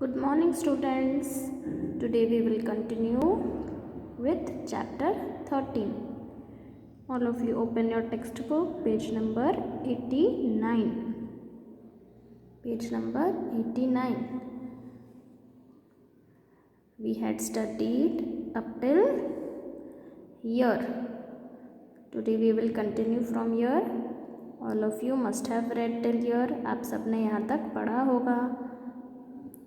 Good morning, students. Today we will continue with chapter 13. All of you open your textbook, page number 89. Page number 89. We had studied up till here. Today we will continue from here. All of you must have read till here. आप सबने यहाँ तक पढ़ा होगा.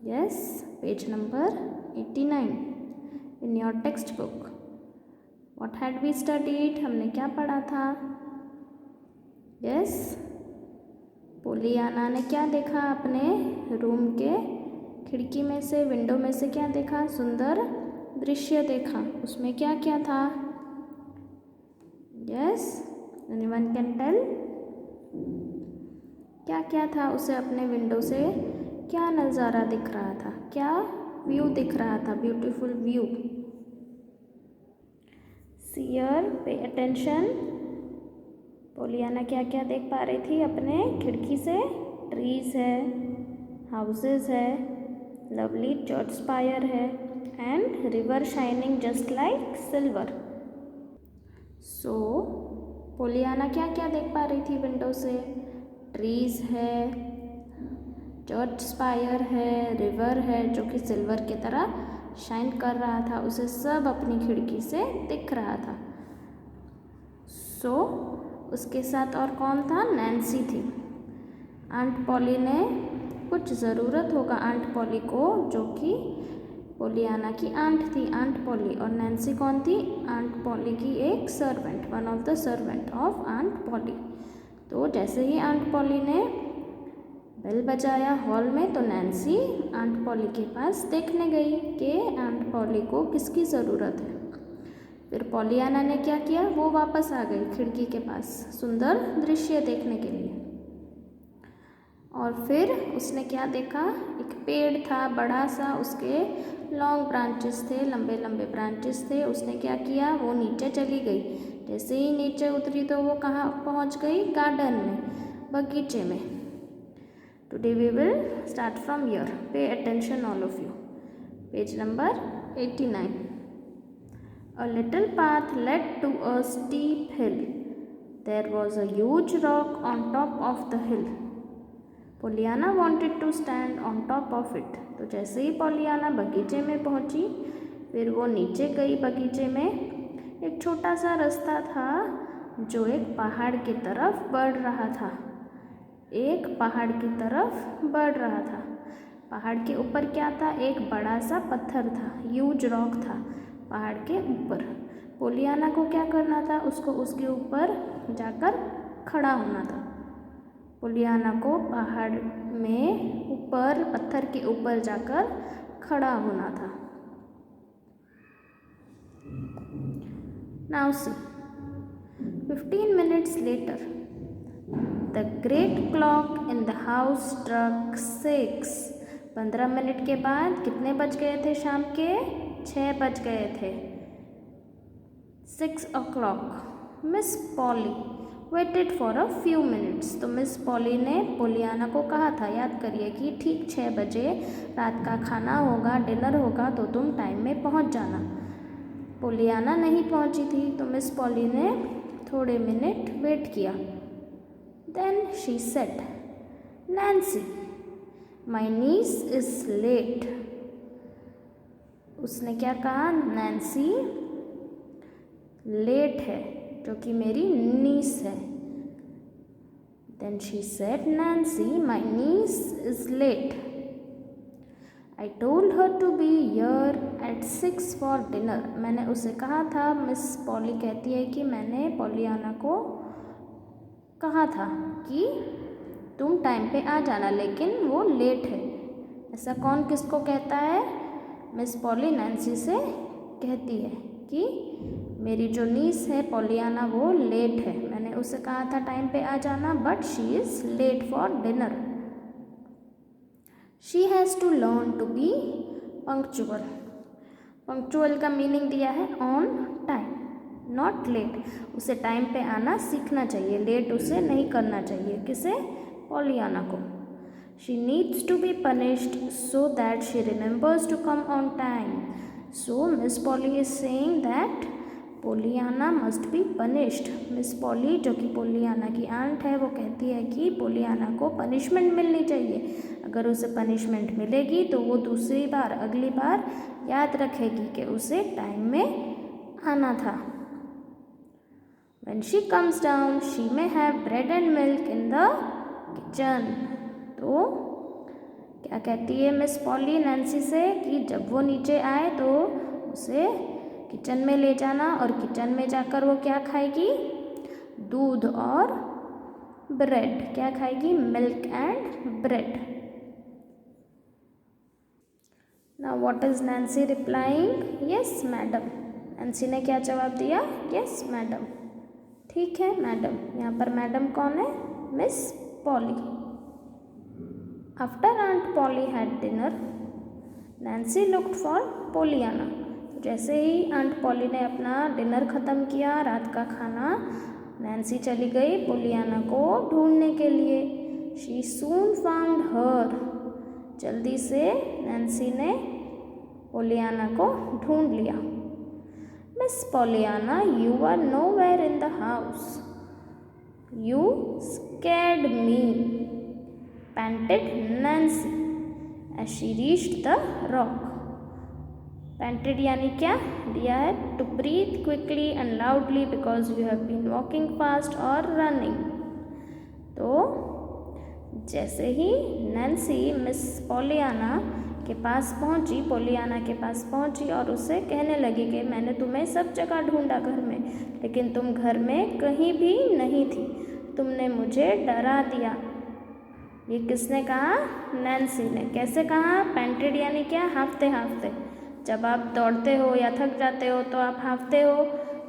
Yes, page number 89 in your textbook. What had we studied? हमने क्या पढ़ा था? Yes, पोलियाना ने क्या देखा अपने रूम के खिड़की में से, विंडो में से क्या देखा? सुंदर दृश्य देखा. उसमें क्या क्या था? Yes, anyone can tell? क्या क्या था? उसे अपने विंडो से क्या नज़ारा दिख रहा था? क्या व्यू दिख रहा था? Beautiful view. See here, pay attention. Poliana क्या क्या देख पा रही थी अपने खिड़की से? ट्रीज है, हाउसेस है, लवली चर्च स्पायर है and river shining just like silver. So Poliana क्या क्या देख पा रही थी विंडो से? ट्रीज है, चर्च स्पायर है, रिवर है जो कि सिल्वर की तरह शाइन कर रहा था. उसे सब अपनी खिड़की से दिख रहा था. सो उसके साथ और कौन था? नैन्सी थी. आंट पॉली ने कुछ ज़रूरत होगा आंट पॉली को, जो कि पोलियाना की आंट थी, आंट पॉली. और नैन्सी कौन थी? आंट पॉली की एक servant, one of the servant of aunt Polly. तो जैसे ही आंट पॉली ने बेल बजाया हॉल में, तो नैन्सी आंट पॉली के पास देखने गई कि आंट पॉली को किसकी ज़रूरत है. फिर पोलियाना ने क्या किया? वो वापस आ गई खिड़की के पास सुंदर दृश्य देखने के लिए. और फिर उसने क्या देखा? एक पेड़ था बड़ा सा, उसके लॉन्ग ब्रांचेस थे, लंबे लंबे ब्रांचेस थे. उसने क्या किया? वो नीचे चली गई. जैसे ही नीचे उतरी तो वो कहाँ पहुँच गई? गार्डन में, बगीचे में. Today we will start from here. Pay attention all of you. Page number 89. A little path led to a steep hill. There was a huge rock on top of the hill. Pollyanna wanted to stand on top of it. तो जैसे ही Poliana बगीचे में पहुंची, फिर वो नीचे गई. बगीचे में एक छोटा सा रास्ता था जो एक पहाड़ की तरफ बढ़ रहा था. एक पहाड़ की तरफ बढ़ रहा था. पहाड़ के ऊपर क्या था? एक बड़ा सा पत्थर था, ह्यूज रॉक था पहाड़ के ऊपर. पोलियाना को क्या करना था? उसको उसके ऊपर जाकर खड़ा होना था. पोलियाना को पहाड़ में ऊपर, पत्थर के ऊपर जाकर खड़ा होना था. Now see, 15 minutes later, the great clock in the house struck 6. 15 minute के बाद कितने बज गए थे? शाम के 6 बज गए थे. 6 o'clock. Miss poly waited for a few minutes. तो मिस पॉली ने पोलियाना को कहा था, याद करिए, कि ठीक 6 बजे रात का खाना होगा, डिनर होगा, तो तुम टाइम में पहुंच जाना. पोलियाना नहीं पहुंची थी, तो मिस पॉली ने थोड़े मिनट वेट किया. Then she said, Nancy, my niece is late. उसने क्या कहा? नैन्सी लेट है, जो कि मेरी नीस है. Then she said, Nancy, my niece is late. I told her to be here at 6 for dinner. मैंने उसे कहा था, मिस पॉली कहती है कि मैंने पोलियाना को कहा था कि तुम टाइम पे आ जाना, लेकिन वो लेट है. ऐसा कौन किसको कहता है? मिस पॉली नैन्सी से कहती है कि मेरी जो नीस है पोलियाना, वो लेट है. मैंने उसे कहा था टाइम पे आ जाना, but she is late for dinner. She has to learn to be punctual. Punctual का मीनिंग दिया है ऑन टाइम, नॉट लेट. उसे टाइम पे आना सीखना चाहिए, लेट उसे नहीं करना चाहिए. किसे? पोलियाना को. She needs to be punished so that she remembers to come on time. So Miss Polly is saying that Poliana must be punished. Miss poly जो कि पोलियाना की आंट है वो कहती है कि पोलियाना को पनिशमेंट मिलनी चाहिए. अगर उसे पनिशमेंट मिलेगी तो वो दूसरी बार अगली बार याद रखेगी कि उसे टाइम में आना था. When she comes down, she may have bread and milk in the kitchen. तो क्या कहती है मिस पॉली नैन्सी से कि जब वो नीचे आए तो उसे किचन में ले जाना और किचन में जाकर वो क्या खाएगी? दूध और ब्रेड. क्या खाएगी? Milk and bread. Now what is Nancy replying? Yes madam. Nancy ने क्या जवाब दिया? Yes madam. ठीक है मैडम. यहाँ पर मैडम कौन है? Miss Polly. After aunt Polly had dinner, Nancy looked for Pollyanna. जैसे ही आंट पॉली ने अपना डिनर ख़त्म किया, रात का खाना, नैन्सी चली गई पोलियाना को ढूंढने के लिए. She soon found her. जल्दी से नैन्सी ने पोलियाना को ढूंढ लिया. Miss Pollyanna, you are nowhere in the house. You scared me, panted Nancy as she reached the rock. Panted यानी क्या दिया है? To breathe quickly and loudly because you have been walking fast or running. तो जैसे ही Nancy miss Poliana के पास पहुंची, Poliana के पास पहुंची और उससे कहने लगी कि मैंने तुम्हें सब जगह ढूंढा घर में, लेकिन तुम घर में कहीं भी नहीं थी. तुमने मुझे डरा दिया. ये किसने कहा? नैन्सी ने. कैसे कहा? पैंटेड यानी क्या? हाफते हाफते. जब आप दौड़ते हो या थक जाते हो तो आप हाफते हो,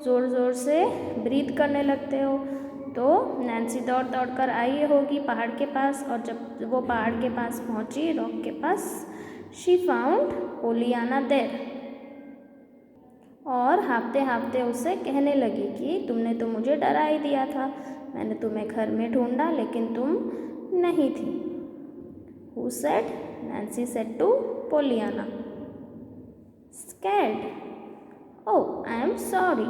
ज़ोर ज़ोर से ब्रीथ करने लगते हो. तो नैन्सी दौड़ दौड़ कर आई होगी पहाड़ के पास, और जब वो पहाड़ के पास पहुंची, रॉक के पास, शी फाउंड पोलियाना देर. और हाफते हाफते उससे कहने लगी कि तुमने तो मुझे डरा ही दिया था. मैंने तुम्हें घर में ढूंढा लेकिन तुम नहीं थी. Who said? Nancy said to Pollyanna. Scared? Oh, I am sorry.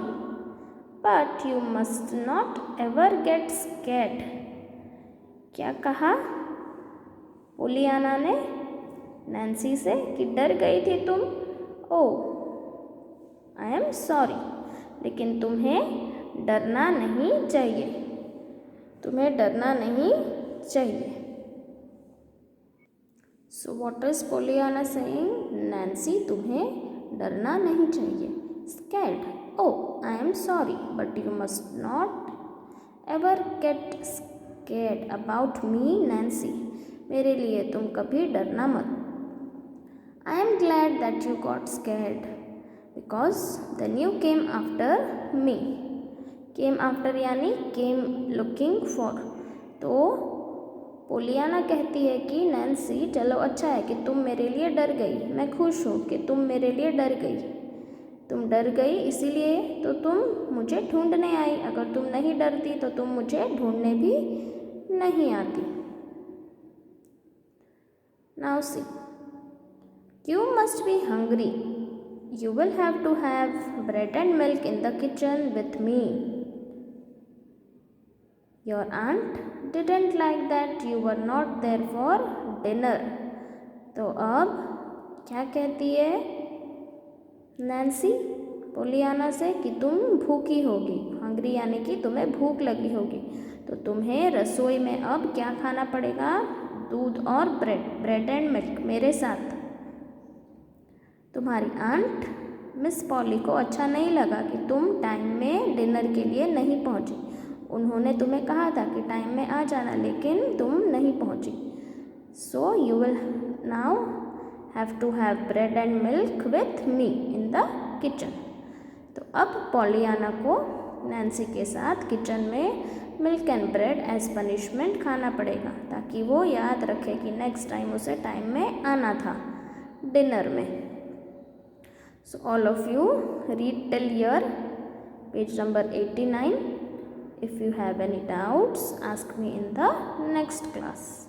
But you must not ever get scared. क्या कहा पोलियाना ने नैन्सी से कि डर गई थी तुम? Oh, I am sorry. लेकिन तुम्हें डरना नहीं चाहिए. तुम्हें डरना नहीं चाहिए. So what is Pollyanna saying? Nancy तुम्हें डरना नहीं चाहिए. Scared? Oh I am sorry but you must not ever get scared about me Nancy. मेरे लिए तुम कभी डरना मत. I am glad that you got scared because then you came after me. Came after यानी केम लुकिंग फॉर. तो Pollyanna कहती है कि नैन्सी चलो अच्छा है कि तुम मेरे लिए डर गई. मैं खुश हूँ कि तुम मेरे लिए डर गई. तुम डर गई इसीलिए तो तुम मुझे ढूंढने आई. अगर तुम नहीं डरती तो तुम मुझे ढूंढने भी नहीं आती. Now see, you must be hungry. You will have to have bread and milk in the kitchen with me. Your aunt didn't like that you were not there for dinner. तो अब क्या कहती है नैन्सी पोलियाना से कि तुम भूखी होगी. हंग्री यानी कि तुम्हें भूख लगी होगी. तो तुम्हें रसोई में अब क्या खाना पड़ेगा? दूध और ब्रेड. ब्रेड एंड मिल्क मेरे साथ. तुम्हारी आंट मिस पॉली को अच्छा नहीं लगा कि तुम टाइम में डिनर के लिए नहीं पहुंची. उन्होंने तुम्हें कहा था कि टाइम में आ जाना लेकिन तुम नहीं पहुंची. So you will now have to have bread and milk with me in the kitchen. तो अब पोलियाना को नैन्सी के साथ किचन में milk and bread as punishment खाना पड़ेगा ताकि वो याद रखे कि नेक्स्ट टाइम उसे टाइम में आना था डिनर में. So all of you read till here page number 89. If you have any doubts, ask me in the next class.